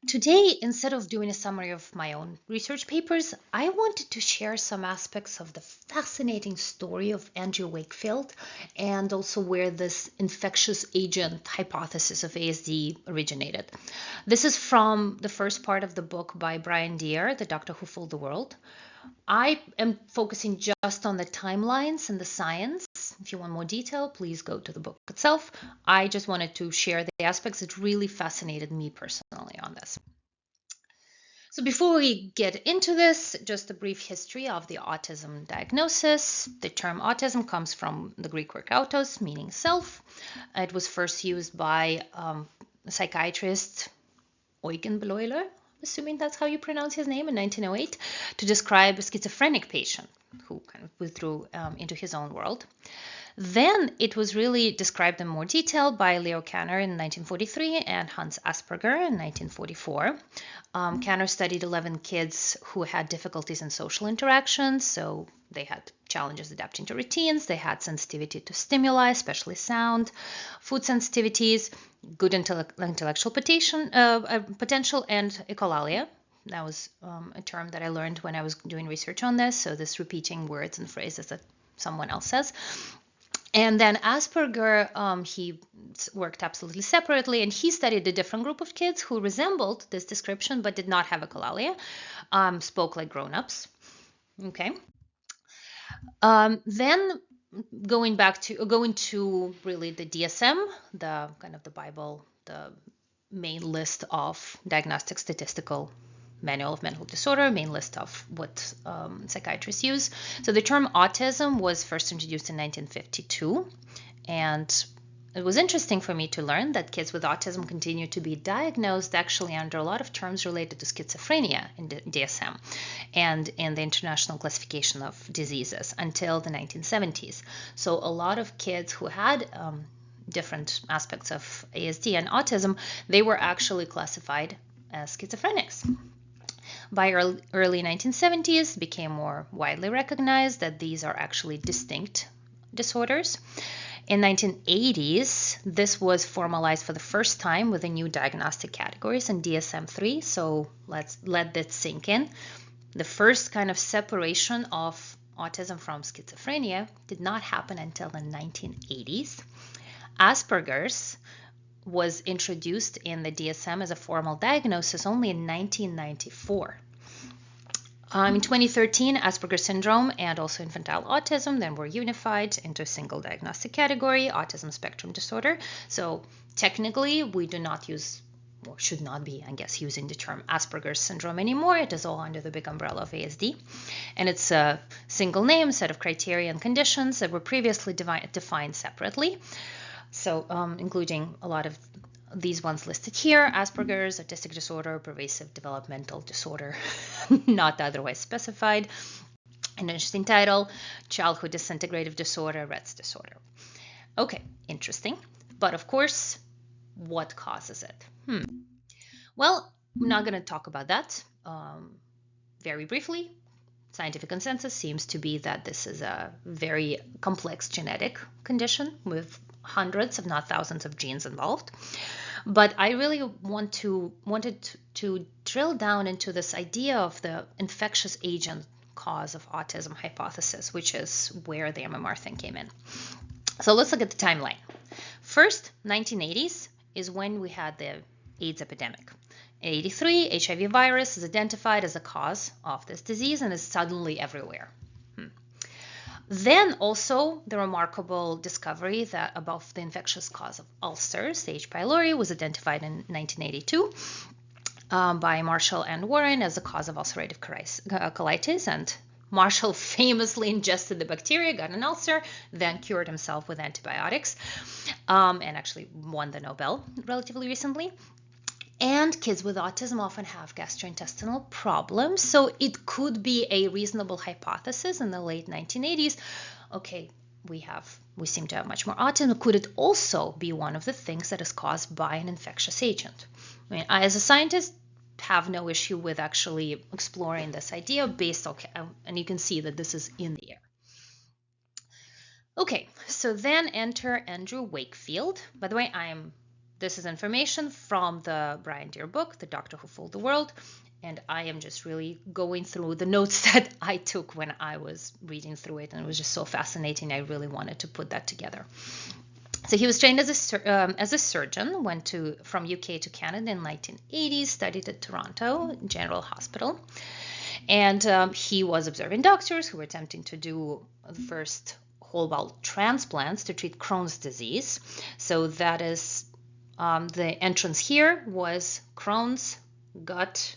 Today, instead of doing a summary of my own research papers, I wanted to share some aspects of the fascinating story of Andrew Wakefield and also where this infectious agent hypothesis of ASD originated. This is from the first part of the book by Brian Deere, The Doctor Who Fooled the World. I am focusing just on the timelines and the science. If you want more detail, please go to the book itself. I just wanted to share the aspects that really fascinated me personally on this. So before we get into this, just a brief history of the autism diagnosis. The term autism comes from the Greek word autos, meaning self. It was first used by psychiatrist Eugen Bleuler, assuming that's how you pronounce his name, in 1908, to describe a schizophrenic patient who kind of withdrew into his own world. Then it was really described in more detail by Leo Kanner in 1943 and Hans Asperger in 1944. Kanner studied 11 kids who had difficulties in social interactions, so they had challenges adapting to routines, they had sensitivity to stimuli, especially sound, food sensitivities, good intellectual potential, and echolalia. That was a term that I learned when I was doing research on this, so this repeating words and phrases that someone else says. And then Asperger, he worked absolutely separately, and he studied a different group of kids who resembled this description but did not have echolalia, spoke like grown-ups. Okay. Then going to really the DSM, the kind of the Bible, the main list of diagnostic statistical manual of mental disorder, main list of what psychiatrists use. So the term autism was first introduced in 1952, and it was interesting for me to learn that kids with autism continue to be diagnosed actually under a lot of terms related to schizophrenia in the DSM and in the International Classification of Diseases until the 1970s. So a lot of kids who had different aspects of ASD and autism, they were actually classified as schizophrenics. By early 1970s, became more widely recognized that these are actually distinct disorders. In 1980s, this was formalized for the first time with the new diagnostic categories in DSM-3. So let's let that sink in. The first kind of separation of autism from schizophrenia did not happen until the 1980s. Asperger's was introduced in the DSM as a formal diagnosis only in 1994. In 2013, Asperger's syndrome and also infantile autism then were unified into a single diagnostic category, autism spectrum disorder. So technically, we do not use, or should not be, I guess, using the term Asperger's syndrome anymore. It is all under the big umbrella of ASD. And it's a single name, set of criteria and conditions that were previously defined separately. So including a lot of these ones listed here: Asperger's, autistic disorder, pervasive developmental disorder, not otherwise specified. An interesting title: childhood disintegrative disorder, Rett's disorder. Okay, interesting. But of course, what causes it? Well, I'm not going to talk about that. Very briefly, scientific consensus seems to be that this is a very complex genetic condition with hundreds, if not thousands, of genes involved. But I really wanted to drill down into this idea of the infectious agent cause of autism hypothesis, which is where the MMR thing came in. So let's look at the timeline. First, 1980s is when we had the AIDS epidemic. In 1983, HIV virus is identified as a cause of this disease and is suddenly everywhere. Then also the remarkable discovery that about the infectious cause of ulcers, H. pylori, was identified in 1982 by Marshall and Warren as the cause of ulcerative colitis. And Marshall famously ingested the bacteria, got an ulcer, then cured himself with antibiotics, and actually won the Nobel relatively recently. And kids with autism often have gastrointestinal problems, so it could be a reasonable hypothesis in the late 1980s. Okay, we seem to have much more autism. Could it also be one of the things that is caused by an infectious agent? I mean, as a scientist, have no issue with actually exploring this idea based on, and you can see that this is in the air. Okay, so then enter Andrew Wakefield. By the way, this is information from the Brian Deere book, The Doctor Who Fooled the World. And I am just really going through the notes that I took when I was reading through it. And it was just so fascinating. I really wanted to put that together. So he was trained as a surgeon, went from UK to Canada in 1980, studied at Toronto General Hospital. And he was observing doctors who were attempting to do the first whole bowel transplants to treat Crohn's disease. So that is the entrance here was Crohn's, gut.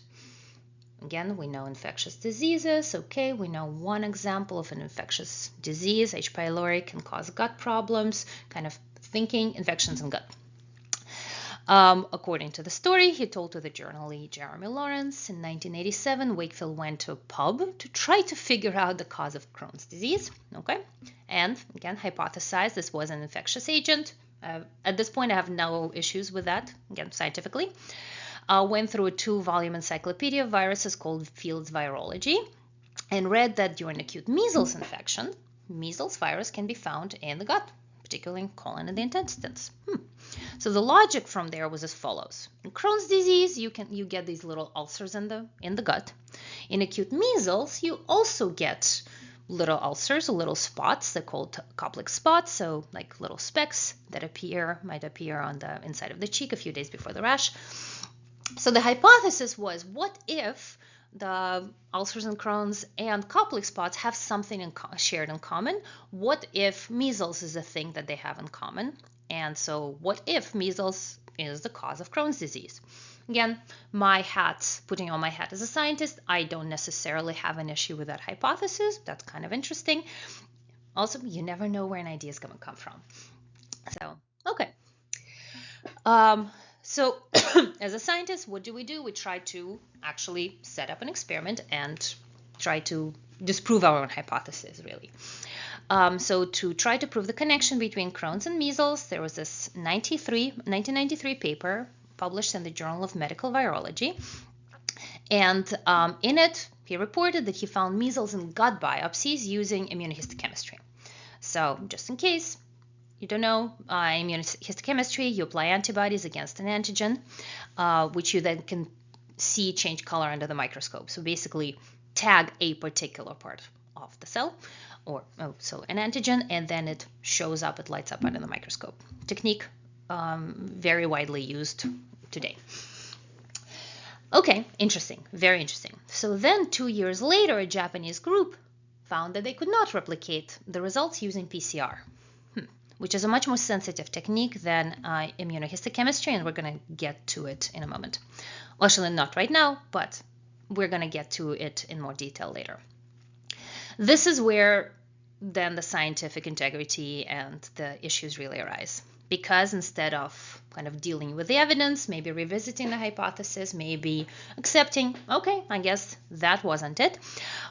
Again, we know infectious diseases. Okay, we know one example of an infectious disease. H. pylori can cause gut problems, kind of thinking infections in gut. According to the story he told to the journalist Jeremy Lawrence, in 1987, Wakefield went to a pub to try to figure out the cause of Crohn's disease. Okay, and again, hypothesized this was an infectious agent. At this point, I have no issues with that, again, scientifically. Went through a 2-volume encyclopedia of viruses called Field's Virology and read that during acute measles infection, measles virus can be found in the gut, particularly in colon and the intestines. So the logic from there was as follows. In Crohn's disease, you get these little ulcers in the gut. In acute measles, you also get little ulcers, little spots. They're called Koplik spots, so like little specks that might appear on the inside of the cheek a few days before the rash. So the hypothesis was, what if the ulcers and Crohn's and Koplik spots have something shared in common? What if measles is a thing that they have in common? And so what if measles is the cause of Crohn's disease? Again, putting on my hat as a scientist, I don't necessarily have an issue with that hypothesis. That's kind of interesting. Also, you never know where an idea is going to come from. So, okay. So as a scientist, what do? We try to actually set up an experiment and try to disprove our own hypothesis, really. So to try to prove the connection between Crohn's and measles, there was this 1993 paper published in the Journal of Medical Virology. And in it, he reported that he found measles in gut biopsies using immunohistochemistry. So just in case you don't know, immunohistochemistry, you apply antibodies against an antigen, which you then can see change color under the microscope. So basically tag a particular part of the cell, so an antigen, and then it shows up, it lights up under the microscope. Technique very widely used today. Okay, interesting, very interesting. So then 2 years later, a Japanese group found that they could not replicate the results using PCR, which is a much more sensitive technique than immunohistochemistry, and we're going to get to it in a moment. Well, actually, not right now, but we're going to get to it in more detail later. This is where then the scientific integrity and the issues really arise. Because instead of kind of dealing with the evidence, maybe revisiting the hypothesis, maybe accepting, okay, I guess that wasn't it,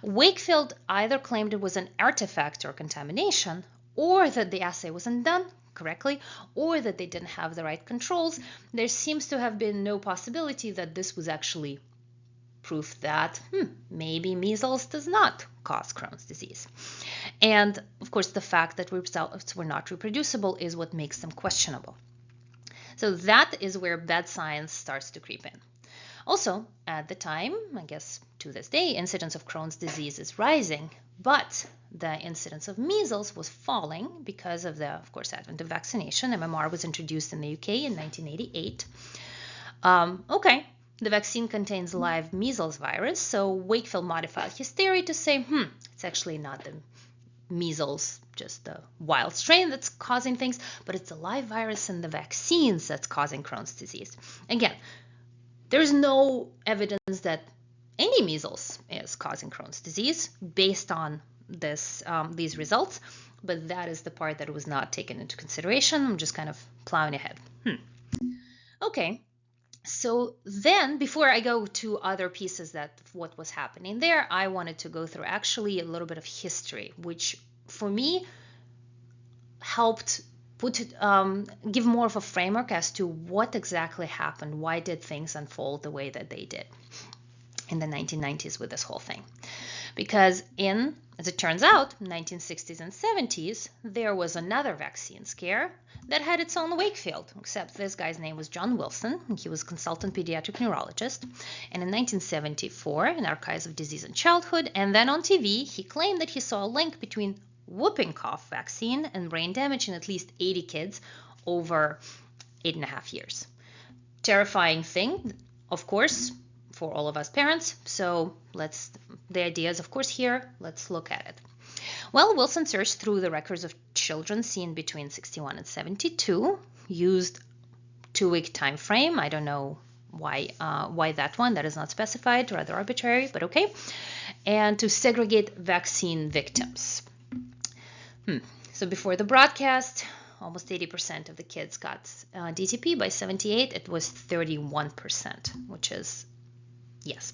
Wakefield either claimed it was an artifact or contamination, or that the assay wasn't done correctly, or that they didn't have the right controls. There seems to have been no possibility that this was actually proof that maybe measles does not cause Crohn's disease. And of course, the fact that results were not reproducible is what makes them questionable. So that is where bad science starts to creep in. Also, at the time, I guess to this day, incidence of Crohn's disease is rising, but the incidence of measles was falling because of the, of course, advent of vaccination. MMR was introduced in the UK in 1988. Okay, the vaccine contains live measles virus, so Wakefield modified his theory to say, it's actually not the measles, just the wild strain that's causing things, but it's a live virus in the vaccines that's causing Crohn's disease. Again, there's no evidence that any measles is causing Crohn's disease based on these results, but that is the part that was not taken into consideration. I'm just kind of plowing ahead. Okay, so then before I go to other pieces that what was happening there, I wanted to go through actually a little bit of history, which for me helped give more of a framework as to what exactly happened. Why did things unfold the way that they did in the 1990s with this whole thing? because as it turns out, 1960s and 70s, there was another vaccine scare that had its own Wakefield, except this guy's name was John Wilson. He was a consultant pediatric neurologist. And in 1974, in Archives of Disease and Childhood, and then on TV, he claimed that he saw a link between whooping cough vaccine and brain damage in at least 80 kids over 8.5 years. Terrifying thing, of course, for all of us parents. So the idea is, of course, here. Let's look at it. Well, Wilson searched through the records of children seen between 61 and 72, used 2-week time frame. I don't know why that one. That is not specified, rather arbitrary, but okay. And to segregate vaccine victims. So before the broadcast, almost 80% of the kids got DTP. By 78, it was 31%, which is, yes.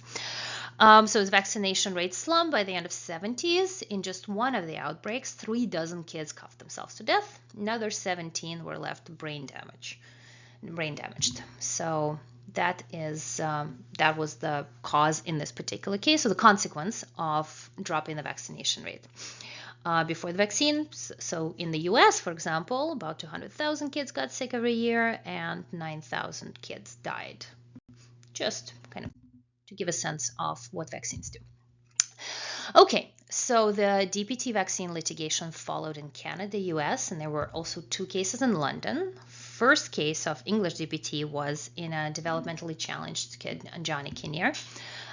So as vaccination rates slumped by the end of 70s, in just one of the outbreaks, 36 kids coughed themselves to death. Another 17 were left brain damaged. So that was the cause in this particular case, so the consequence of dropping the vaccination rate. Before the vaccine, so in the US, for example, about 200,000 kids got sick every year and 9,000 kids died. Just kind of to give a sense of what vaccines do. Okay, so the DPT vaccine litigation followed in Canada, US, and there were also 2 cases in London. First case of English DPT was in a developmentally challenged kid, Johnny Kinnear.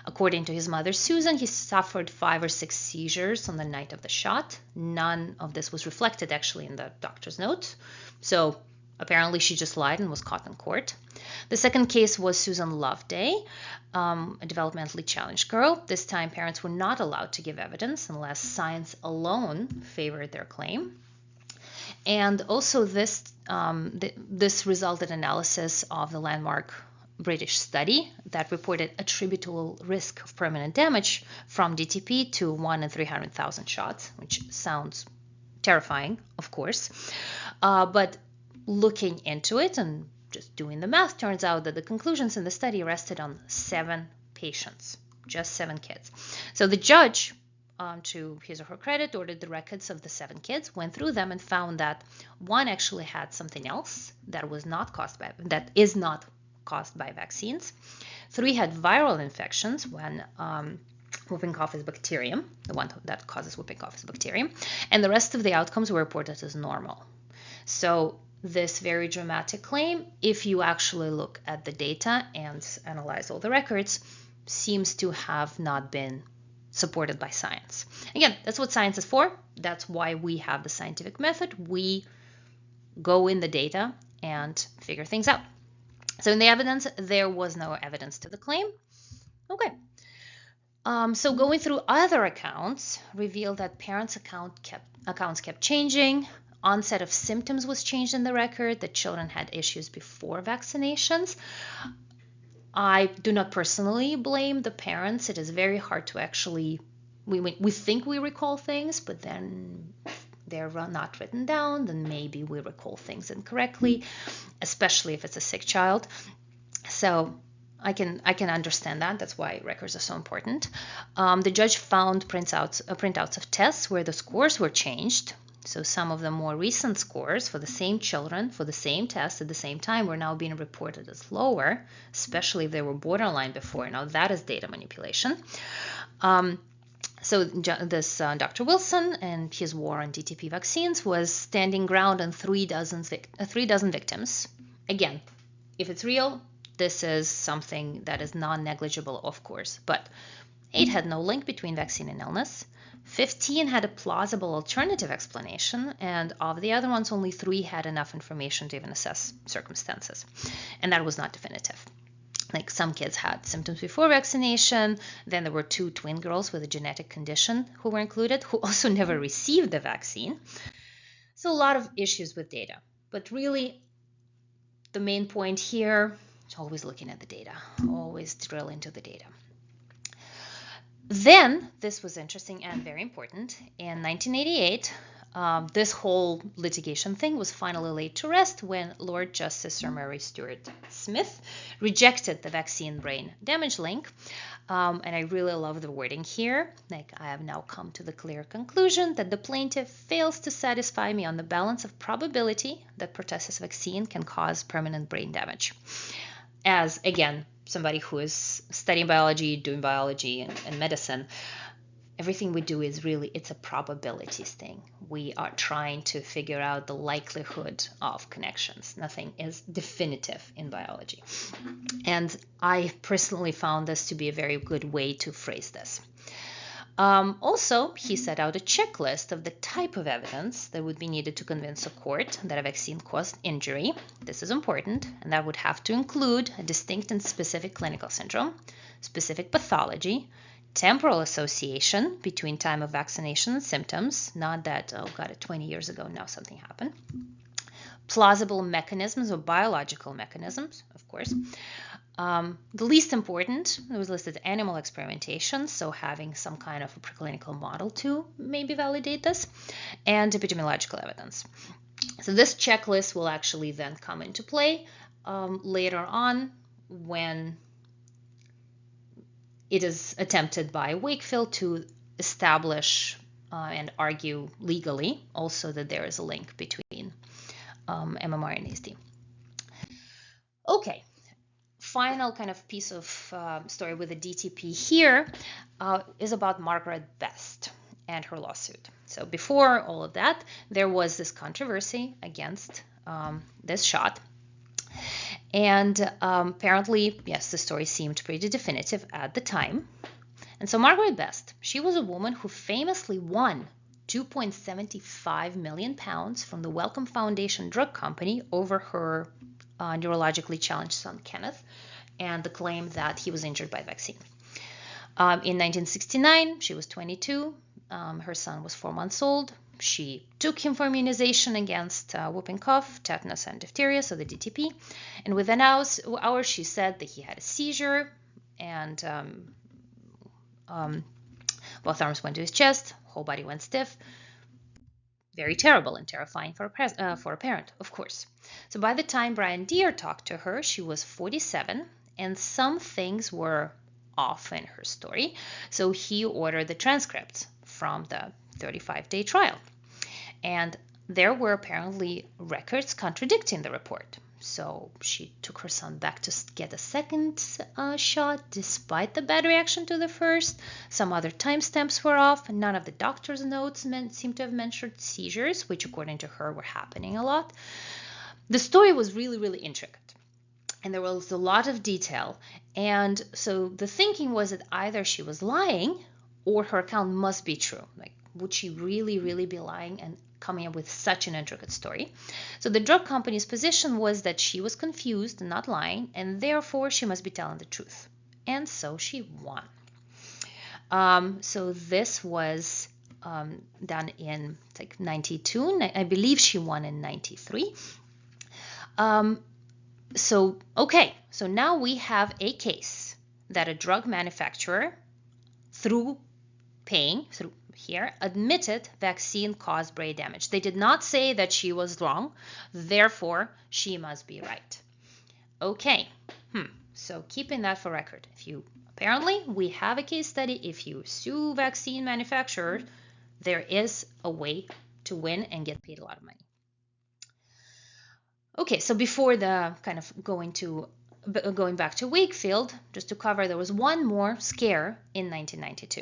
According to his mother, Susan, he suffered 5 or 6 seizures on the night of the shot. None of this was reflected actually in the doctor's note. So apparently she just lied and was caught in court. The second case was Susan Loveday, a developmentally challenged girl. This time parents were not allowed to give evidence unless science alone favored their claim. And also this resulted in analysis of the landmark British study that reported attributable risk of permanent damage from DTP to 1 in 300,000 shots, which sounds terrifying, of course. But looking into it and just doing the math, turns out that the conclusions in the study rested on 7 patients, just 7 kids. So the judge, to his or her credit, ordered the records of the 7 kids, went through them, and found that 1 actually had something else that is not caused by vaccines. 3 had viral infections when whooping cough is bacterium. The one that causes whooping cough is bacterium. And the rest of the outcomes were reported as normal. So this very dramatic claim, if you actually look at the data and analyze all the records, seems to have not been supported by science. Again, that's what science is for. That's why we have the scientific method. We go in the data and figure things out. So in the evidence, there was no evidence to the claim. Okay. So going through other accounts revealed that parents' accounts kept changing. Onset of symptoms was changed in the record. The children had issues before vaccinations. I do not personally blame the parents. It is very hard to actually, we think we recall things, but then they're not written down. Then maybe we recall things incorrectly, especially if it's a sick child. So I can understand that. That's why records are so important. The judge found printouts of tests where the scores were changed. So some of the more recent scores for the same children, for the same test at the same time, were now being reported as lower, especially if they were borderline before. Now that is data manipulation. So this Dr. Wilson and his war on DTP vaccines was standing ground on 3 dozen victims. Again, if it's real, this is something that is non-negligible, of course. But 8 had no link between vaccine and illness. 15 had a plausible alternative explanation, and of the other ones, only 3 had enough information to even assess circumstances. And that was not definitive. Like some kids had symptoms before vaccination, then there were 2 twin girls with a genetic condition who were included, who also never received the vaccine. So a lot of issues with data. But really, the main point here is always looking at the data, always drill into the data. Then, this was interesting and very important, in 1988, This whole litigation thing was finally laid to rest when Lord Justice Sir Murray Stuart Smith rejected the vaccine brain damage link. And I really love the wording here. Like, I have now come to the clear conclusion that the plaintiff fails to satisfy me on the balance of probability that pertussis vaccine can cause permanent brain damage. As, again, somebody who is studying biology, doing biology and medicine, everything we do is really, it's a probabilities thing. We are trying to figure out the likelihood of connections. Nothing is definitive in biology. And I personally found this to be a very good way to phrase this. Also, he set out a checklist of the type of evidence that would be needed to convince a court that a vaccine caused injury. This is important, and that would have to include a distinct and specific clinical syndrome, specific pathology, temporal association between time of vaccination and symptoms, not that, oh god, 20 years ago now something happened, plausible mechanisms or biological mechanisms, of course. The least important, it was listed animal experimentation, so having some kind of a preclinical model to maybe validate this, and epidemiological evidence. So this checklist will actually then come into play later on when it is attempted by Wakefield to establish and argue legally also that there is a link between MMR and ASD. Okay, final kind of piece of story with the DTP here is about Margaret Best and her lawsuit. So before all of that, there was this controversy against this shot. And apparently, yes, the story seemed pretty definitive at the time. And so Margaret Best, she was a woman who famously won £2.75 million from the Wellcome Foundation drug company over her neurologically challenged son, Kenneth, and the claim that he was injured by vaccine. In 1969, she was 22. Her son was 4 months old. She took him for immunization against whooping cough, tetanus, and diphtheria, so the DTP. And within hours, she said that he had a seizure, and both arms went to his chest, whole body went stiff. Very terrible and terrifying for a parent, of course. So by the time Brian Deere talked to her, she was 47, and some things were off in her story. So he ordered the transcripts from the 35-day trial. And there were apparently records contradicting the report. So she took her son back to get a second shot despite the bad reaction to the first. Some other timestamps were off. None of the doctor's notes seemed to have mentioned seizures, which according to her were happening a lot. The story was really, really intricate. And there was a lot of detail. And so the thinking was that either she was lying or her account must be true. Like, would she really, really be lying and coming up with such an intricate story? So the drug company's position was that she was confused and not lying, and therefore she must be telling the truth. And so she won. So this was done in like 92. I believe she won in 93. So now we have a case that a drug manufacturer, through here, admitted vaccine caused brain damage. They did not say that she was wrong, therefore she must be right. Okay, so keeping that for record. Apparently we have a case study. If you sue vaccine manufacturers, there is a way to win and get paid a lot of money. Okay, so before the kind of going back to Wakefield, just to cover, there was one more scare in 1992.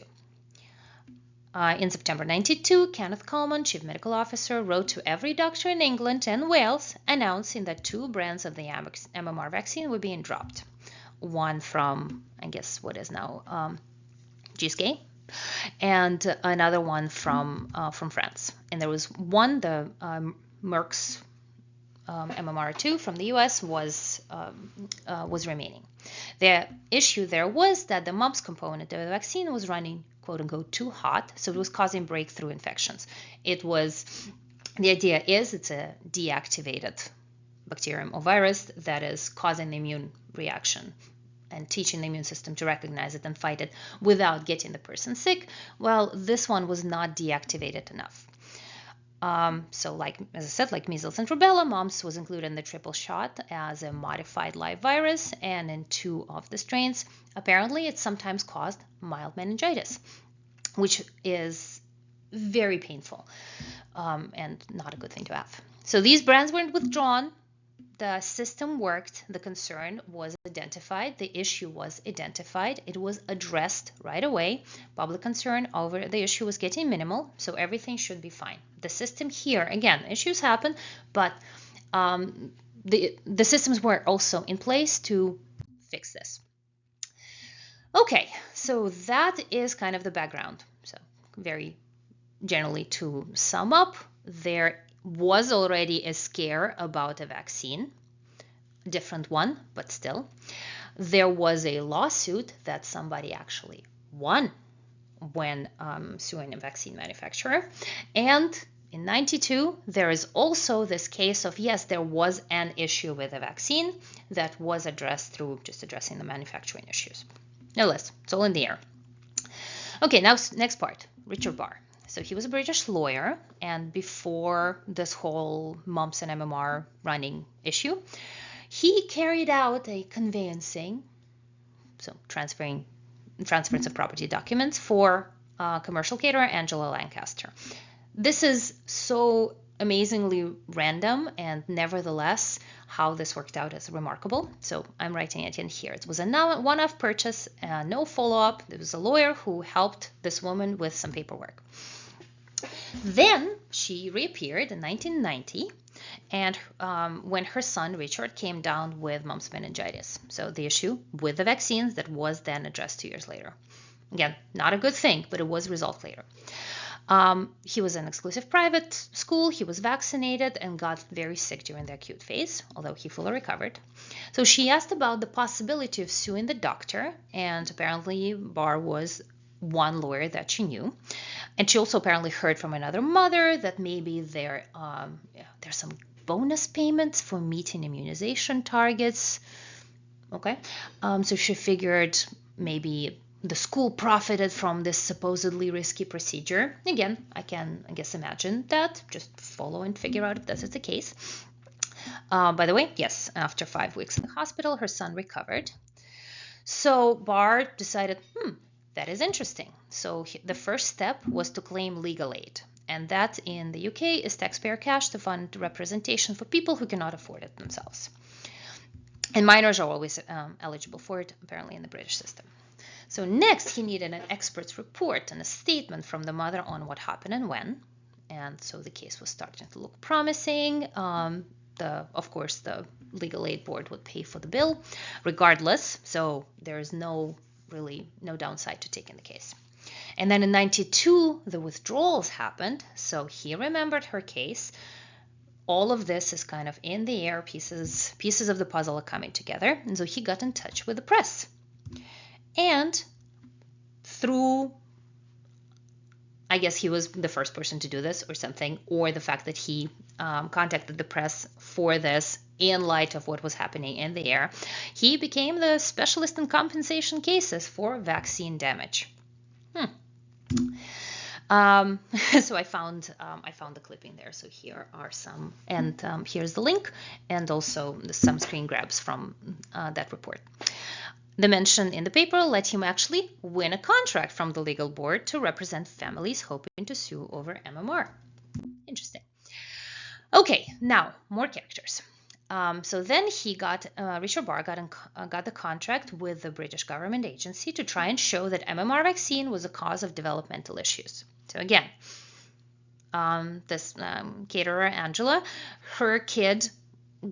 In September 92, Kenneth Coleman, Chief Medical Officer, wrote to every doctor in England and Wales announcing that 2 brands of the MMR vaccine were being dropped. One from, I guess, what is now GSK, and another one from France. And there was one, the Merck's MMR2 from the US was remaining. The issue there was that the mumps component of the vaccine was running quote-unquote too hot, so it was causing breakthrough infections. The idea is it's a deactivated bacterium or virus that is causing the immune reaction and teaching the immune system to recognize it and fight it without getting the person sick. Well, this one was not deactivated enough. So like, as I said, like measles and rubella, mumps was included in the triple shot as a modified live virus, and in 2 of the strains, apparently it sometimes caused mild meningitis, which is very painful and not a good thing to have. So these brands weren't withdrawn. The system worked, the concern was identified, the issue was identified, it was addressed right away. Public concern over the issue was getting minimal, so everything should be fine. The system here, again, issues happen, but the systems were also in place to fix this. Okay, so that is kind of the background. So very generally, to sum up, there was already a scare about a vaccine, different one, but still. There was a lawsuit that somebody actually won when suing a vaccine manufacturer. And in 92, there is also this case of, yes, there was an issue with a vaccine that was addressed through just addressing the manufacturing issues. No less, it's all in the air. Okay, now next part, Richard Barr. So he was a British lawyer, and before this whole mumps and MMR running issue, he carried out a conveyancing, so transference of property documents for commercial caterer Angela Lancaster. This is so amazingly random, and nevertheless, how this worked out is remarkable. So I'm writing it in here. It was a one-off purchase, no follow-up. There was a lawyer who helped this woman with some paperwork. Then she reappeared in 1990, and when her son Richard came down with mumps meningitis. So the issue with the vaccines that was then addressed 2 years later. Again, not a good thing, but it was resolved later. He was in exclusive private school. He was vaccinated and got very sick during the acute phase, although he fully recovered. So she asked about the possibility of suing the doctor, and apparently Barr was one lawyer that she knew. And she also apparently heard from another mother that maybe there's some bonus payments for meeting immunization targets. Okay, so she figured maybe the school profited from this supposedly risky procedure. Again, I guess imagine that. Just follow and figure out if this is the case. By the way, yes, after 5 weeks in the hospital, her son recovered. So Barr decided, that is interesting. So the first step was to claim legal aid. And that in the UK is taxpayer cash to fund representation for people who cannot afford it themselves. And minors are always eligible for it, apparently, in the British system. So next, he needed an expert's report and a statement from the mother on what happened and when. And so the case was starting to look promising. Of course, the legal aid board would pay for the bill regardless. So there is no downside to taking the case. And then in 92, the withdrawals happened. So he remembered her case. All of this is kind of in the air. Pieces of the puzzle are coming together. And so he got in touch with the press. And through, I guess he was the first person to do this or something, or the fact that he contacted the press for this in light of what was happening in the air, he became the specialist in compensation cases for vaccine damage. So I found the clipping there. So here are some, and here's the link, and also some screen grabs from that report. The mention in the paper let him actually win a contract from the legal board to represent families hoping to sue over MMR. Interesting. Okay, now more characters. So then Richard Barr got the contract with the British government agency to try and show that MMR vaccine was a cause of developmental issues. So again, this caterer, Angela, her kid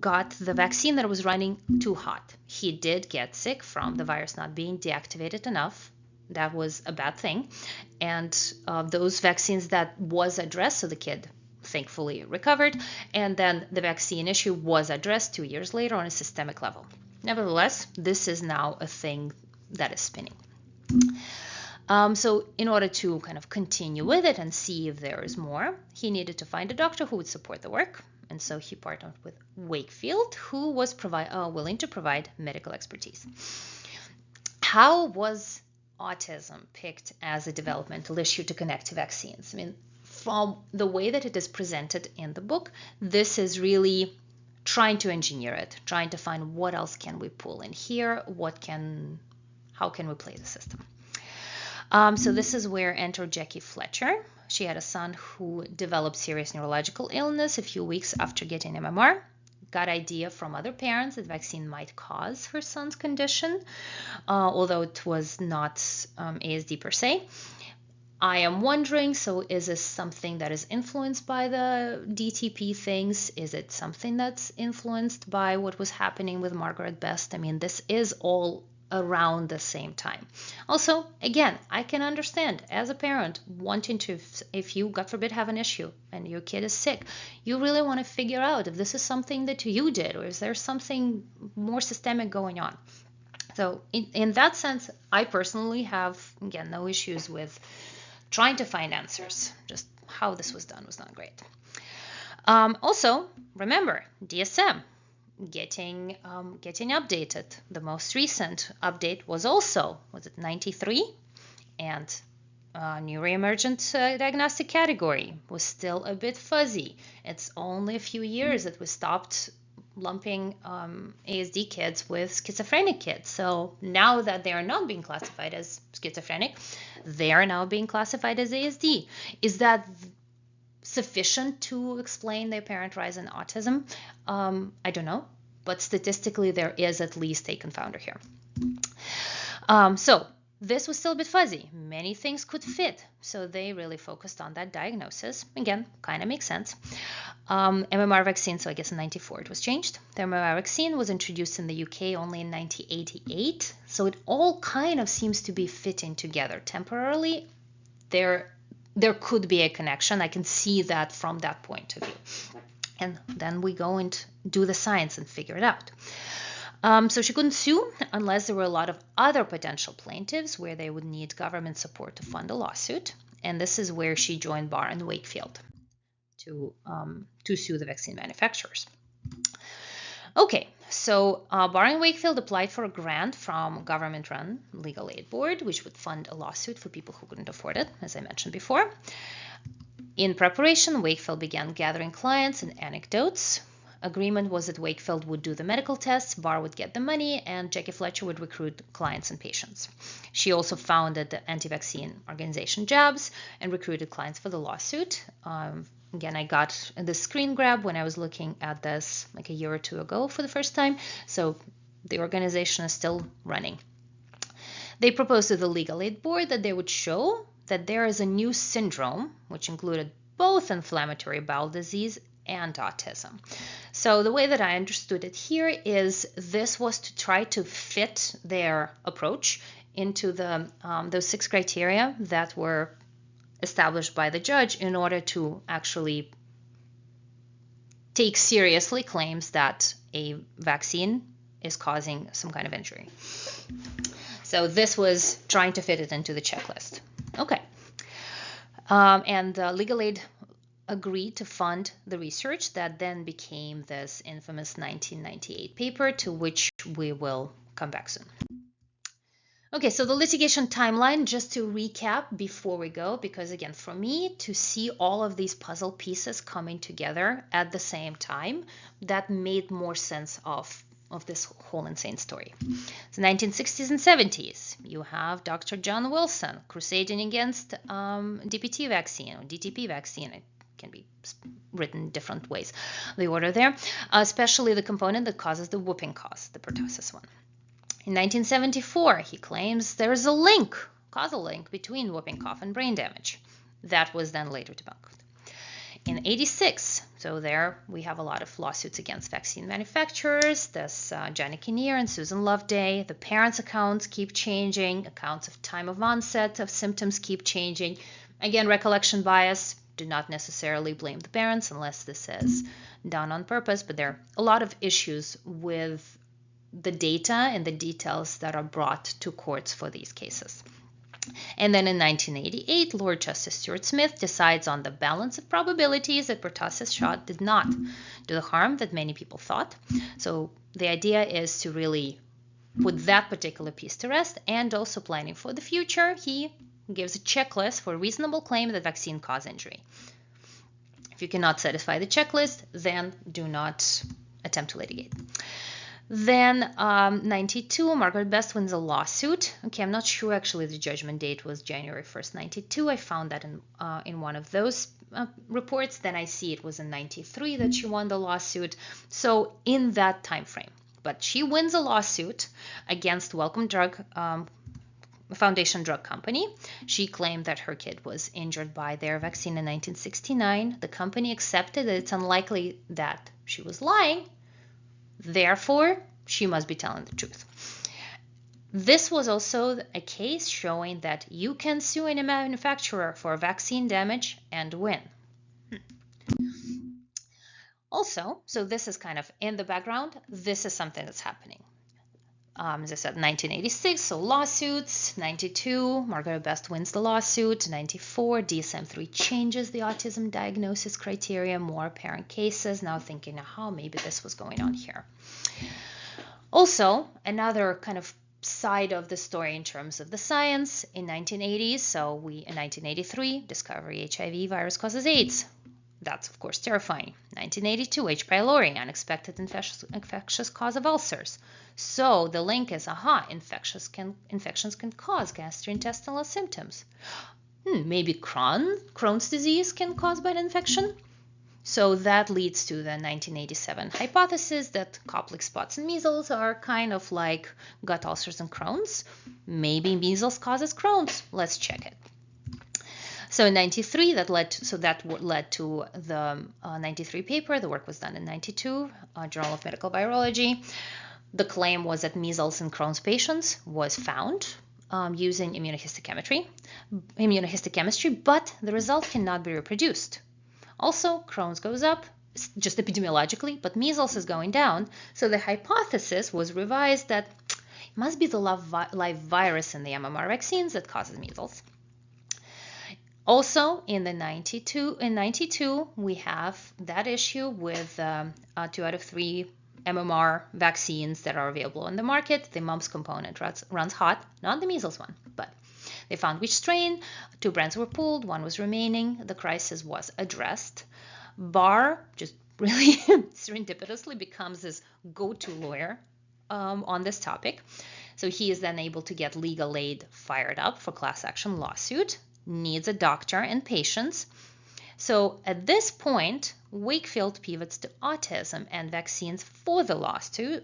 got the vaccine that was running too hot. He did get sick from the virus not being deactivated enough. That was a bad thing. And those vaccines that was addressed, so the kid thankfully recovered, and then the vaccine issue was addressed 2 years later on a systemic level. Nevertheless, this is now a thing that is spinning. So in order to kind of continue with it and see if there is more, he needed to find a doctor who would support the work. And so he partnered with Wakefield, who was willing to provide medical expertise. How was autism picked as a developmental issue to connect to vaccines? I mean, from the way that it is presented in the book, this is really trying to engineer it, trying to find what else can we pull in here, how can we play the system. So this is where enter Jackie Fletcher. She had a son who developed serious neurological illness a few weeks after getting MMR. Got idea from other parents that vaccine might cause her son's condition, although it was not ASD per se. I am wondering, so is this something that is influenced by the DTP things? Is it something that's influenced by what was happening with Margaret Best? I mean, this is all around the same time. Also, again, I can understand as a parent wanting to, if you, God forbid, have an issue and your kid is sick, you really want to figure out if this is something that you did or is there something more systemic going on. So in that sense, I personally have, again, no issues with trying to find answers. Just how this was done was not great. Also, remember, DSM, getting updated. The most recent update was it 93? And new reemergent diagnostic category was still a bit fuzzy. It's only a few years that we stopped lumping ASD kids with schizophrenic kids. So now that they are not being classified as schizophrenic, they are now being classified as ASD. Is that sufficient to explain the apparent rise in autism? I don't know, but statistically there is at least a confounder here. So this was still a bit fuzzy. Many things could fit, so they really focused on that diagnosis. Again, kind of makes sense. MMR vaccine, so I guess in 94 it was changed. The MMR vaccine was introduced in the UK only in 1988, so it all kind of seems to be fitting together temporarily. There could be a connection. I can see that from that point of view. And then we go and do the science and figure it out. So she couldn't sue unless there were a lot of other potential plaintiffs where they would need government support to fund a lawsuit. And this is where she joined Barr and Wakefield to sue the vaccine manufacturers. Okay, so Barr and Wakefield applied for a grant from government-run Legal Aid Board, which would fund a lawsuit for people who couldn't afford it, as I mentioned before. In preparation, Wakefield began gathering clients and anecdotes. Agreement was that Wakefield would do the medical tests, Barr would get the money, and Jackie Fletcher would recruit clients and patients. She also founded the anti-vaccine organization JABS and recruited clients for the lawsuit. Again, I got the screen grab when I was looking at this like a year or two ago for the first time, so the organization is still running. They proposed to the Legal Aid Board that they would show that there is a new syndrome, which included both inflammatory bowel disease and autism. So the way that I understood it here is this was to try to fit their approach into those 6 criteria that were established by the judge in order to actually take seriously claims that a vaccine is causing some kind of injury. So this was trying to fit it into the checklist. Okay. And Legal Aid agreed to fund the research that then became this infamous 1998 paper, to which we will come back soon. Okay, so the litigation timeline, just to recap before we go, because again, for me to see all of these puzzle pieces coming together at the same time, that made more sense of this whole insane story. So 1960s and 70s, you have Dr. John Wilson crusading against DPT vaccine or DTP vaccine. It can be written different ways, the order there, especially the component that causes the whooping cough, the pertussis one. In 1974, he claims there is a causal link between whooping cough and brain damage. That was then later debunked. In 86, so there we have a lot of lawsuits against vaccine manufacturers. There's Janet Kinnear and Susan Loveday. The parents' accounts keep changing. Accounts of time of onset of symptoms keep changing. Again, recollection bias. Do not necessarily blame the parents unless this is done on purpose, but there are a lot of issues with the data and the details that are brought to courts for these cases. And then in 1988, Lord Justice Stuart Smith decides on the balance of probabilities that pertussis shot did not do the harm that many people thought. So the idea is to really put that particular piece to rest, and also planning for the future. He gives a checklist for a reasonable claim that vaccine caused injury. If you cannot satisfy the checklist, then do not attempt to litigate. Then 92, Margaret Best wins a lawsuit. Okay, I'm not sure actually the judgment date was January 1st, 92. I found that in one of those reports. Then I see it was in 93 that she won the lawsuit. So in that time frame. But she wins a lawsuit against Wellcome Drug Foundation Drug Company. She claimed that her kid was injured by their vaccine in 1969. The company accepted that it's unlikely that she was lying. Therefore, she must be telling the truth. This was also a case showing that you can sue a manufacturer for vaccine damage and win. Also, so this is kind of in the background, this is something that's happening. As I said, 1986, so lawsuits. 92, Margaret Best wins the lawsuit. 94, DSM-3 changes the autism diagnosis criteria, more apparent cases. Now thinking, how maybe this was going on here. Also, another kind of side of the story in terms of the science, in 1980, so in 1983, discovery HIV virus causes AIDS. That's, of course, terrifying. 1982, H. pylori, unexpected infectious cause of ulcers. So the link is, infections can cause gastrointestinal symptoms. Maybe Crohn's disease can cause by an infection. So that leads to the 1987 hypothesis that Koplik spots and measles are kind of like gut ulcers and Crohn's. Maybe measles causes Crohn's. Let's check it. So in 93, that led to the 93 paper. The work was done in 92, Journal of Medical Virology. The claim was that measles in Crohn's patients was found using immunohistochemistry, but the result cannot be reproduced. Also, Crohn's goes up, just epidemiologically, but measles is going down. So the hypothesis was revised that it must be the live virus in the MMR vaccines that causes measles. Also, in 92, we have that issue with 2 out of 3 MMR vaccines that are available on the market. The mumps component runs hot, not the measles one, but they found which strain. 2 brands were pulled, 1 was remaining. The crisis was addressed. Barr just really serendipitously becomes his go-to lawyer on this topic. So he is then able to get legal aid fired up for class action lawsuit, needs a doctor and patients. So at this point, Wakefield pivots to autism and vaccines for the lawsuit,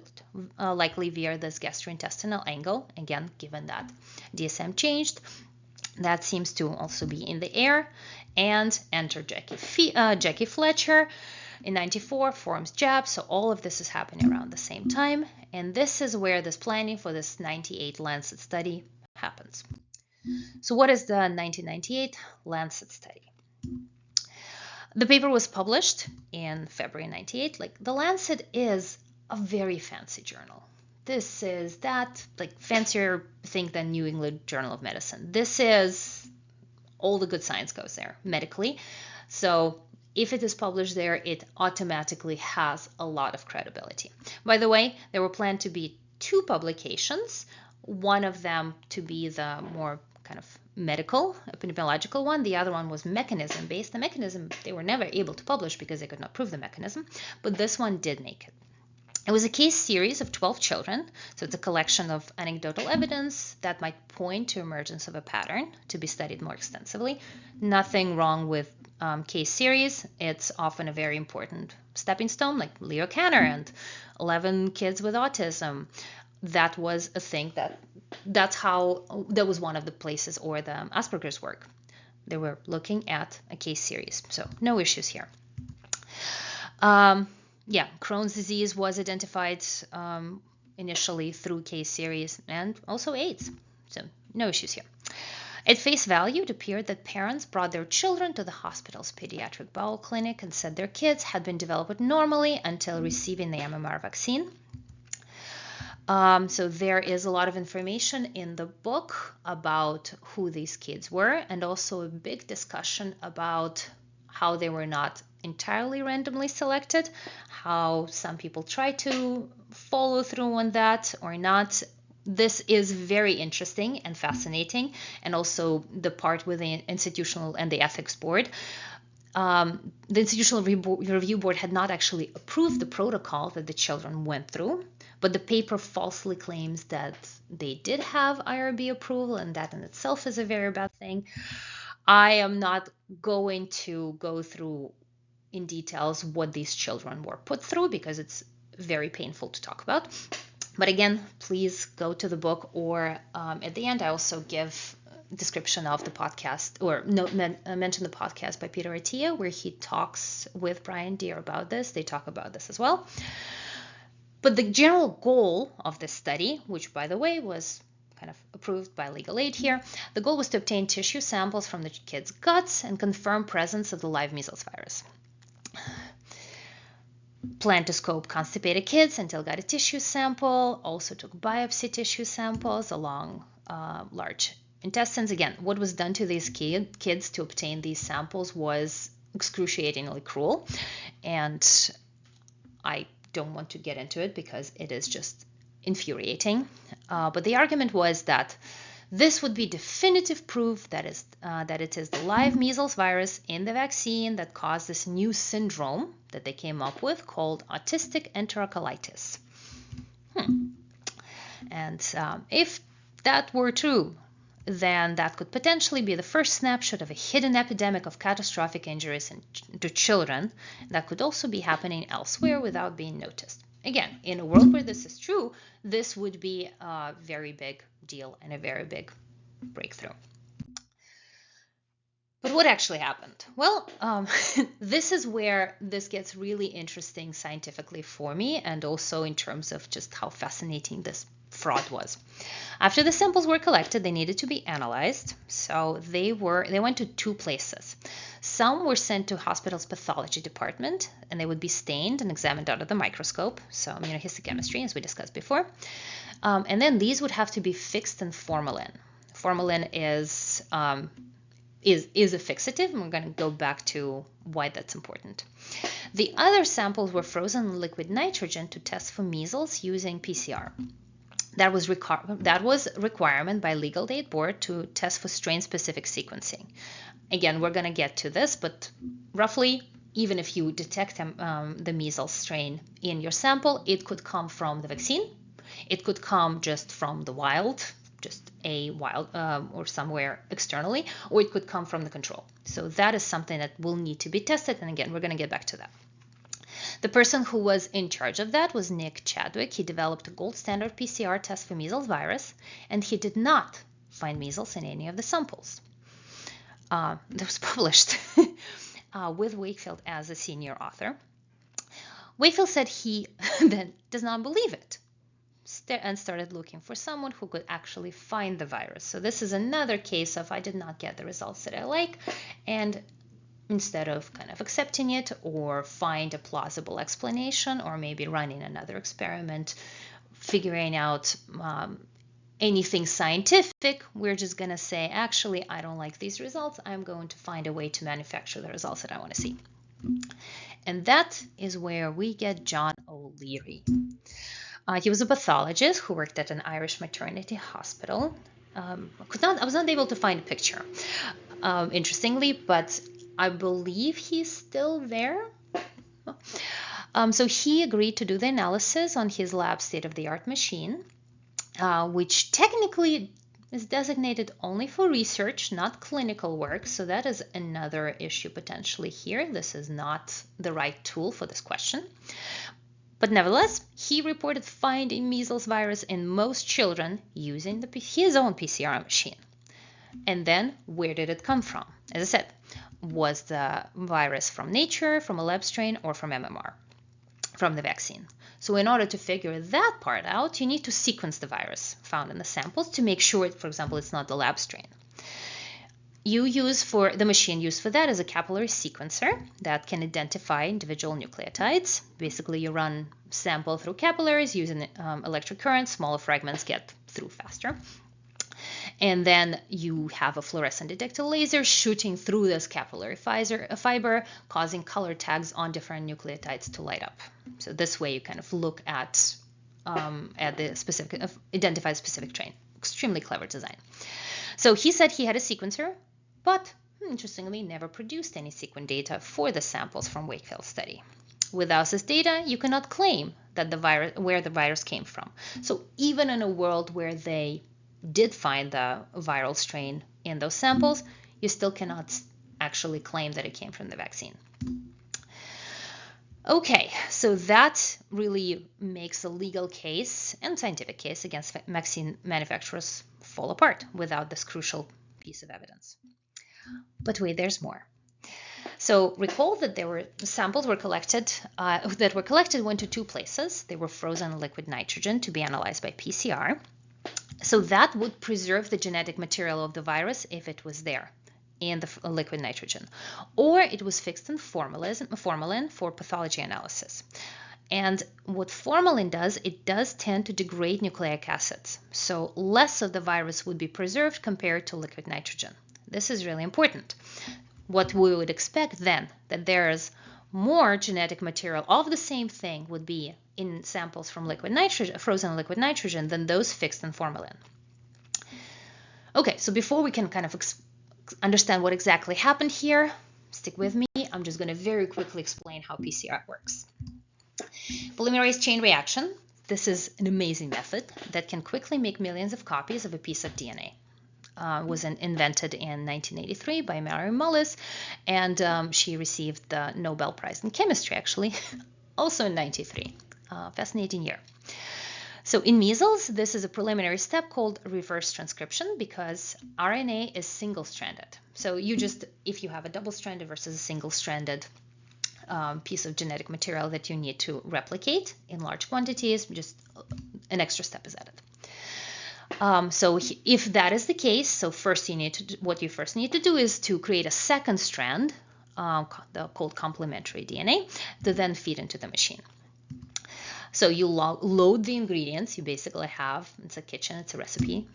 likely via this gastrointestinal angle. Again, given that DSM changed, that seems to also be in the air. And enter Jackie Fletcher in 94, forms JAB. So all of this is happening around the same time. And this is where this planning for this 98 Lancet study happens. So what is the 1998 Lancet study? The paper was published in February 98. Like, the Lancet is a very fancy journal. This is that, like, fancier thing than New England Journal of Medicine. This is all the good science goes there medically. So if it is published there, it automatically has a lot of credibility. By the way, there were planned to be 2 publications, one of them to be the more kind of medical, epidemiological one. The other one was mechanism-based. The mechanism, they were never able to publish because they could not prove the mechanism, but this one did make it. It was a case series of 12 children, so it's a collection of anecdotal evidence that might point to emergence of a pattern to be studied more extensively. Nothing wrong with case series. It's often a very important stepping stone, like Leo Kanner and 11 kids with autism. That was a thing that was one of the places, or the Asperger's work. They were looking at a case series, so no issues here. Crohn's disease was identified initially through case series, and also AIDS, so no issues here. At face value, it appeared that parents brought their children to the hospital's pediatric bowel clinic and said their kids had been developed normally until receiving the MMR vaccine. So there is a lot of information in the book about who these kids were, and also a big discussion about how they were not entirely randomly selected, how some people try to follow through on that or not. This is very interesting and fascinating, and also the part with the institutional and the ethics board. The Institutional Review Board had not actually approved the protocol that the children went through, but the paper falsely claims that they did have IRB approval, and that in itself is a very bad thing. I am not going to go through in details what these children were put through because it's very painful to talk about. But again, please go to the book, or at the end, I also give description of the podcast, or mention the podcast by Peter Attia, where he talks with Brian Deere about this. They talk about this as well. But the general goal of this study, which by the way was kind of approved by legal aid here, the goal was to obtain tissue samples from the kids' guts and confirm presence of the live measles virus. Planned to scope constipated kids until got a tissue sample, also took biopsy tissue samples along large intestines. Again, what was done to these kids to obtain these samples was excruciatingly cruel, and I don't want to get into it because it is just infuriating. But the argument was that this would be definitive proof that it is the live measles virus in the vaccine that caused this new syndrome that they came up with called autistic enterocolitis. And if that were true, then that could potentially be the first snapshot of a hidden epidemic of catastrophic injuries to children that could also be happening elsewhere without being noticed. Again, in a world where this is true, this would be a very big deal and a very big breakthrough. But what actually happened? Well, this is where this gets really interesting scientifically for me, and also in terms of just how fascinating this fraud was. After the samples were collected, they needed to be analyzed. So they went to two places. Some were sent to hospital's pathology department, and they would be stained and examined under the microscope, so immunohistochemistry, as we discussed before. And then these would have to be fixed in formalin. Formalin is a fixative, and we're going to go back to why that's important. The other samples were frozen in liquid nitrogen to test for measles using PCR. That was requirement by legal aid board to test for strain-specific sequencing. Again, we're going to get to this, but roughly, even if you detect the measles strain in your sample, it could come from the vaccine. It could come just from the wild, or somewhere externally, or it could come from the control. So that is something that will need to be tested, and again, we're going to get back to that. The person who was in charge of that was Nick Chadwick. He developed a gold standard PCR test for measles virus, and he did not find measles in any of the samples. That was published with Wakefield as a senior author. Wakefield said he then does not believe it and started looking for someone who could actually find the virus. So this is another case of I did not get the results that I like, and instead of kind of accepting it or find a plausible explanation or maybe running another experiment, figuring out anything scientific, we're just going to say, actually, I don't like these results. I'm going to find a way to manufacture the results that I want to see. And that is where we get John O'Leary. He was a pathologist who worked at an Irish maternity hospital. I was not able to find a picture, interestingly, but I believe he's still there. So he agreed to do the analysis on his lab state-of-the-art machine, which technically is designated only for research, not clinical work. So that is another issue potentially here. This is not the right tool for this question. But nevertheless, he reported finding measles virus in most children using his own PCR machine. And then where did it come from? As I said, was the virus from nature, from a lab strain, or from MMR, from the vaccine? So in order to figure that part out, you need to sequence the virus found in the samples to make sure, for example, it's not the lab strain. The machine used for that is a capillary sequencer that can identify individual nucleotides. Basically, you run sample through capillaries using electric current, smaller fragments get through faster. And then you have a fluorescent detector laser shooting through this capillary fiber, causing color tags on different nucleotides to light up. So this way you kind of look at the specific, identify specific strain. Extremely clever design. So he said he had a sequencer, but interestingly, never produced any sequence data for the samples from Wakefield's study. Without this data, you cannot claim that where the virus came from. So even in a world where they did find the viral strain in those samples, you still cannot actually claim that it came from the vaccine. Okay, so that really makes a legal case and scientific case against vaccine manufacturers fall apart without this crucial piece of evidence. But wait, there's more. So recall that samples were collected went to two places. They were frozen in liquid nitrogen to be analyzed by PCR. So that would preserve the genetic material of the virus if it was there in the liquid nitrogen, or it was fixed in formalin for pathology analysis. And what formalin does, it does tend to degrade nucleic acids. So less of the virus would be preserved compared to liquid nitrogen. This is really important. What we would expect then, that there's more genetic material of the same thing would be in samples from frozen liquid nitrogen than those fixed in formalin. Okay, so before we can kind of understand what exactly happened here, stick with me. I'm just going to very quickly explain how PCR works. Polymerase chain reaction. This is an amazing method that can quickly make millions of copies of a piece of DNA. Was invented in 1983 by Mary Mullis, and she received the Nobel Prize in Chemistry, actually, also in 1993. Fascinating year. So in measles, this is a preliminary step called reverse transcription because RNA is single-stranded. So if you have a double-stranded versus a single-stranded piece of genetic material that you need to replicate in large quantities, just an extra step is added. So if that is the case, so what you first need to do is to create a second strand called complementary DNA to then feed into the machine. So you load the ingredients. You basically it's a kitchen, it's a recipe.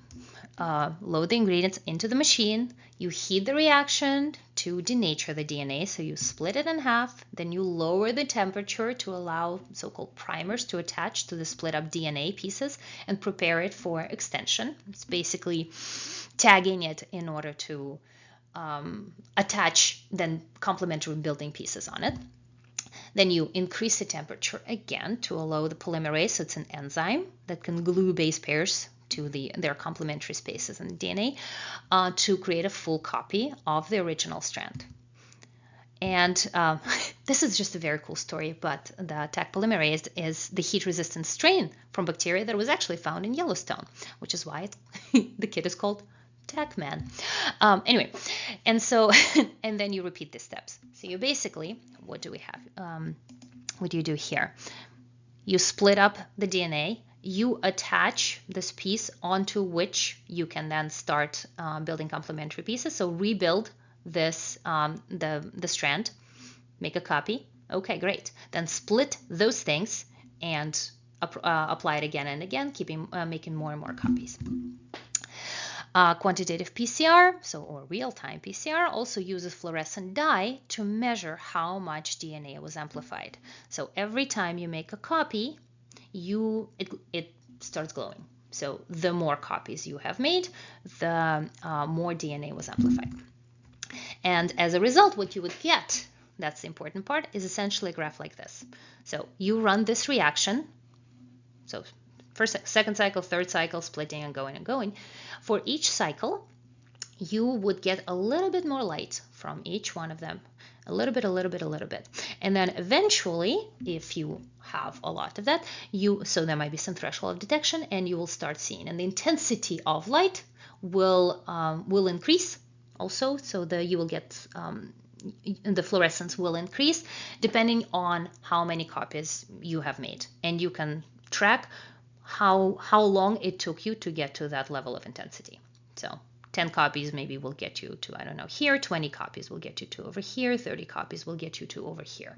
Load the ingredients into the machine. You heat the reaction to denature the DNA. So you split it in half. Then you lower the temperature to allow so-called primers to attach to the split up DNA pieces and prepare it for extension. It's basically tagging it in order to attach then complementary building pieces on it. Then you increase the temperature again to allow the polymerase, it's an enzyme that can glue base pairs to their complementary spaces in the DNA to create a full copy of the original strand. And this is just a very cool story, but the Taq polymerase is the heat-resistant strain from bacteria that was actually found in Yellowstone, which is why the kit is called Taq Man. Anyway, and then you repeat the steps. So you basically, what do we have? What do you do here? You split up the DNA. You attach this piece onto which you can then start building complementary pieces. So rebuild this the strand, make a copy. Okay, great. Then split those things and apply it again and again, making more and more copies. Quantitative PCR, or real-time PCR, also uses fluorescent dye to measure how much DNA was amplified. So every time you make a copy, it starts glowing. So the more copies you have made, the more DNA was amplified. And as a result, what you would get, that's the important part, is essentially a graph like this. So you run this reaction. So first, second cycle, third cycle, splitting and going. For each cycle, you would get a little bit more light from each one of them. A little bit. And then eventually, if you have a lot of that, so there might be some threshold of detection and you will start seeing. And the intensity of light will increase also. So you will get, the fluorescence will increase depending on how many copies you have made. And you can track how long it took you to get to that level of intensity. So 10 copies maybe will get you to, I don't know, here, 20 copies will get you to over here, 30 copies will get you to over here.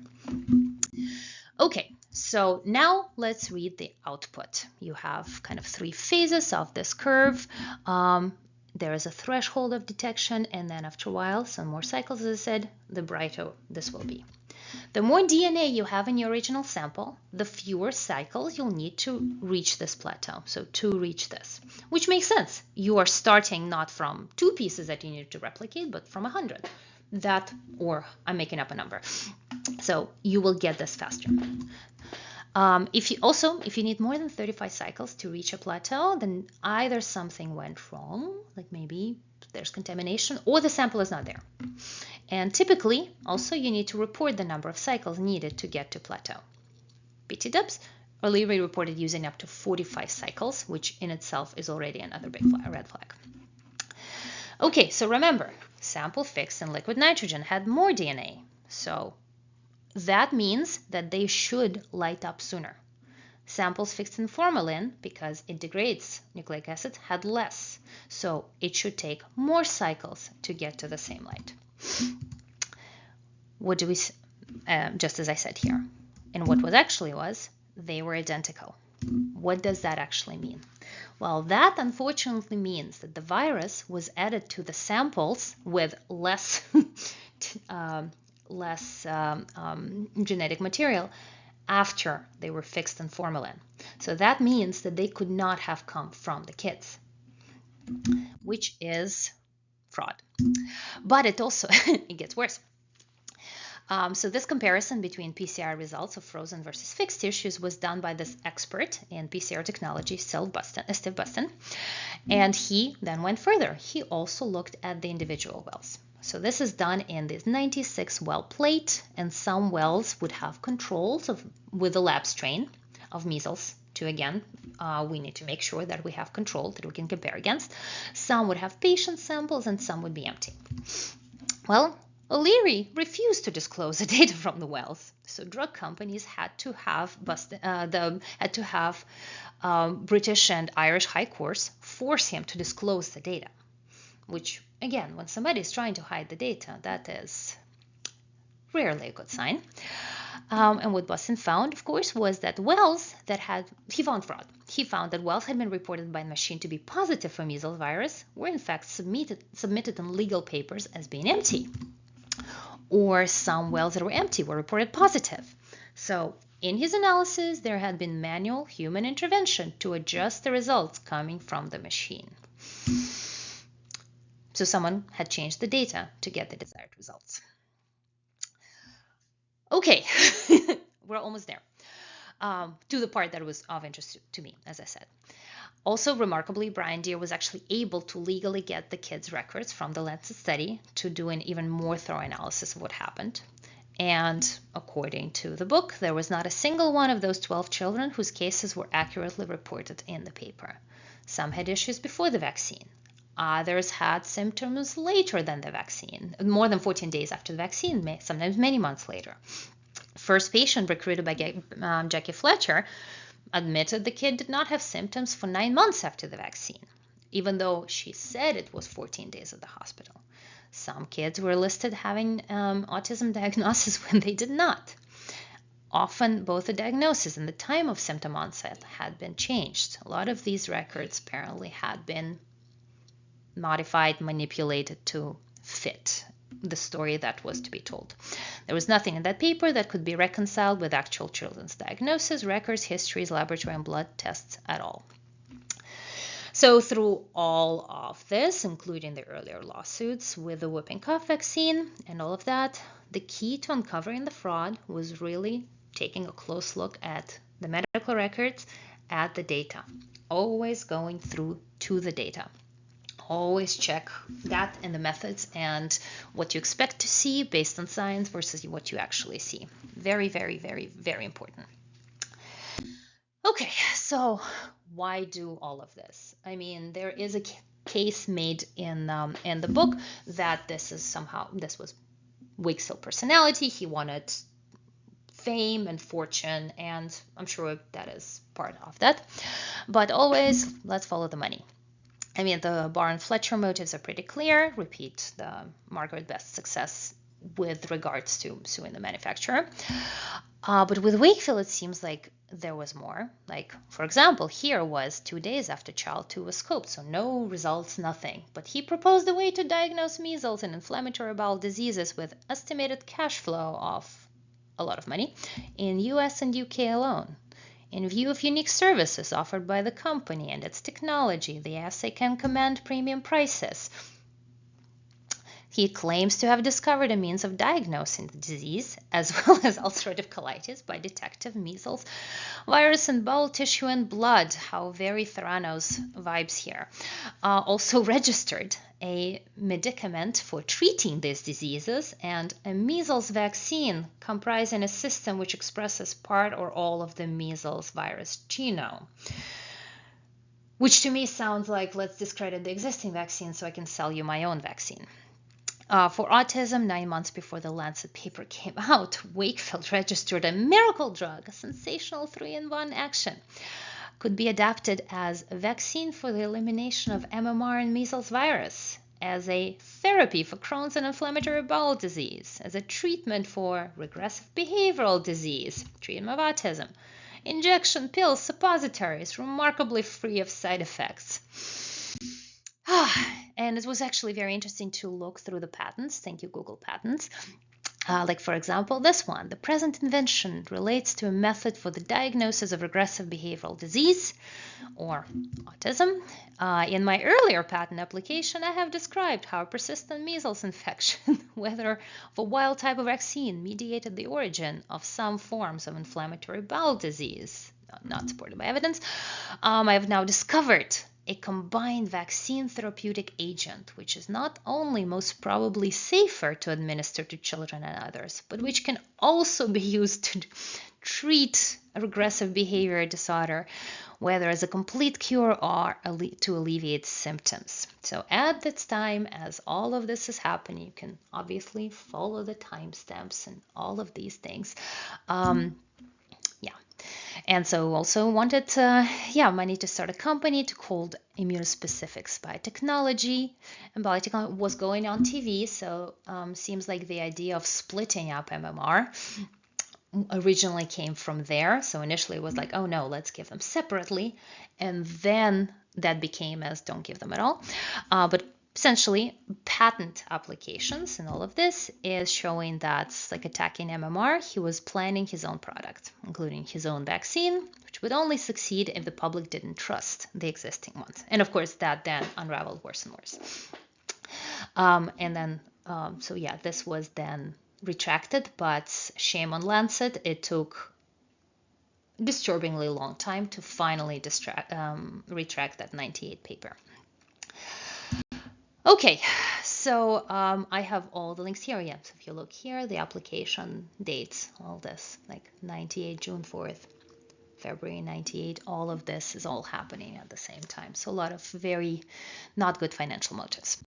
Okay, so now let's read the output. You have kind of 3 phases of this curve. There is a threshold of detection, and then after a while, some more cycles, as I said, the brighter this will be. The more DNA you have in your original sample, the fewer cycles you'll need to reach this plateau. So to reach this, which makes sense. You are starting not from 2 pieces that you need to replicate, but from 100. That, or I'm making up a number. So you will get this faster. If you need more than 35 cycles to reach a plateau, then either something went wrong, like maybe there's contamination, or the sample is not there. And typically, also, you need to report the number of cycles needed to get to plateau. BT dubs, O'Leary reported using up to 45 cycles, which in itself is already another big red flag. Okay, so remember, sample fixed in liquid nitrogen had more DNA. So that means that they should light up sooner. Samples fixed in formalin, because it degrades nucleic acids, had less. So it should take more cycles to get to the same light. What do we, just as I said here, and what was, they were identical. What does that actually mean? Well, that unfortunately means that the virus was added to the samples with less genetic material after they were fixed in formalin. So that means that they could not have come from the kids, which is fraud. But it also it gets worse. So this comparison between PCR results of frozen versus fixed tissues was done by this expert in PCR technology, Steve Buston, and he then went further. He also looked at the individual wells. So this is done in this 96 well plate, and some wells would have controls with the lab strain of measles. Again, we need to make sure that we have control that we can compare against. Some would have patient samples and some would be empty. Well, O'Leary refused to disclose the data from the wells, so drug companies had to have British and Irish high courts force him to disclose the data, which, again, when somebody is trying to hide the data, that is rarely a good sign. And what Buston found, of course, was that wells that he found fraud. He found that wells had been reported by the machine to be positive for measles virus were in fact submitted in legal papers as being empty. Or some wells that were empty were reported positive. So in his analysis, there had been manual human intervention to adjust the results coming from the machine. So someone had changed the data to get the desired results. Okay, we're almost there. To the part that was of interest to me, as I said. Also, remarkably, Brian Deere was actually able to legally get the kids' records from the Lancet study to do an even more thorough analysis of what happened. And according to the book, there was not a single one of those 12 children whose cases were accurately reported in the paper. Some had issues before the vaccine. Others had symptoms later than the vaccine, more than 14 days after the vaccine, sometimes many months later. First patient recruited by Jackie Fletcher admitted the kid did not have symptoms for 9 months after the vaccine, even though she said it was 14 days at the hospital. Some kids were listed having autism diagnosis when they did not. Often, both the diagnosis and the time of symptom onset had been changed. A lot of these records apparently had been modified, manipulated to fit the story that was to be told. There was nothing in that paper that could be reconciled with actual children's diagnosis, records, histories, laboratory, and blood tests at all. So through all of this, including the earlier lawsuits with the whooping cough vaccine and all of that, the key to uncovering the fraud was really taking a close look at the medical records, at the data, always going through to the data. Always check that and the methods and what you expect to see based on science versus what you actually see. Very, very, very, very important. Okay, so why do all of this? I mean, there is a case made in the book that this was Wakefield's personality. He wanted fame and fortune, and I'm sure that is part of that. But always, let's follow the money. I mean, the Barr and Fletcher motives are pretty clear. Repeat the Margaret Best success with regards to suing the manufacturer. But with Wakefield, it seems like there was more. Like, for example, here was 2 days after child 2 was scoped, so no results, nothing. But he proposed a way to diagnose measles and inflammatory bowel diseases with estimated cash flow of a lot of money in US and UK alone. In view of unique services offered by the company and its technology, the assay can command premium prices. He claims to have discovered a means of diagnosing the disease, as well as ulcerative colitis, by detective measles virus in bowel tissue and blood. How very Theranos vibes here. Also registered a medicament for treating these diseases and a measles vaccine comprising a system which expresses part or all of the measles virus genome. Which to me sounds like, let's discredit the existing vaccine so I can sell you my own vaccine. For autism, 9 months before the Lancet paper came out, Wakefield registered a miracle drug, a sensational 3-in-1 action. Could be adapted as a vaccine for the elimination of MMR and measles virus, as a therapy for Crohn's and inflammatory bowel disease, as a treatment for regressive behavioral disease, treatment of autism, injection, pills, suppositories, remarkably free of side effects. And it was actually very interesting to look through the patents. Thank you, Google Patents. Like, for example, this one. The present invention relates to a method for the diagnosis of regressive behavioral disease, or autism. In my earlier patent application, I have described how persistent measles infection, whether of a wild type of vaccine, mediated the origin of some forms of inflammatory bowel disease, not supported by evidence. I have now discovered a combined vaccine therapeutic agent, which is not only most probably safer to administer to children and others, but which can also be used to treat a regressive behavior disorder, whether as a complete cure or to alleviate symptoms. So at this time, as all of this is happening, you can obviously follow the timestamps and all of these things. And so also wanted money to start a company called Immunospecifics Biotechnology. And biotechnology was going on TV, so seems like the idea of splitting up MMR originally came from there. So initially it was like, oh no, let's give them separately. And then that became as don't give them at all. But essentially, patent applications and all of this is showing that, like attacking MMR, he was planning his own product, including his own vaccine, which would only succeed if the public didn't trust the existing ones. And of course, that then unraveled worse and worse. This was then retracted, but shame on Lancet. It took a disturbingly long time to finally retract that 98 paper. Okay, so I have all the links here. Yeah, so if you look here, the application dates, all this, like 98, June 4th, February 98, all of this is all happening at the same time. So a lot of very not good financial motives.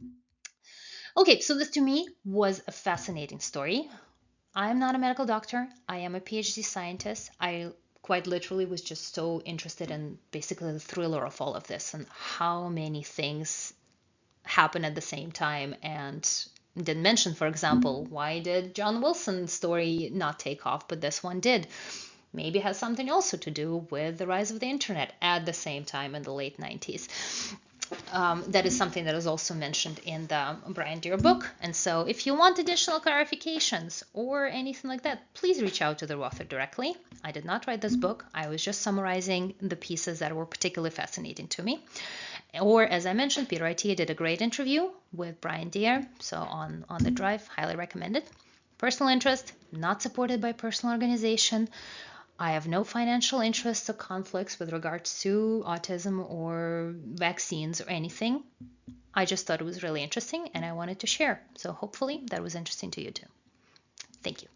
Okay, so this to me was a fascinating story. I'm not a medical doctor. I am a PhD scientist. I quite literally was just so interested in basically the thriller of all of this and how many things happen at the same time, and didn't mention, for example, why did John Wilson's story not take off, but this one did? Maybe it has something also to do with the rise of the internet at the same time in the late 90s. That is something that is also mentioned in the Brian Deere book. And so if you want additional clarifications or anything like that, please reach out to the author directly. I did not write this book. I was just summarizing the pieces that were particularly fascinating to me. Or, as I mentioned, Peter Attia did a great interview with Brian Deere. So on the Drive, highly recommended. Personal interest, not supported by personal organization. I have no financial interests or conflicts with regards to autism or vaccines or anything. I just thought it was really interesting and I wanted to share. So hopefully that was interesting to you too. Thank you.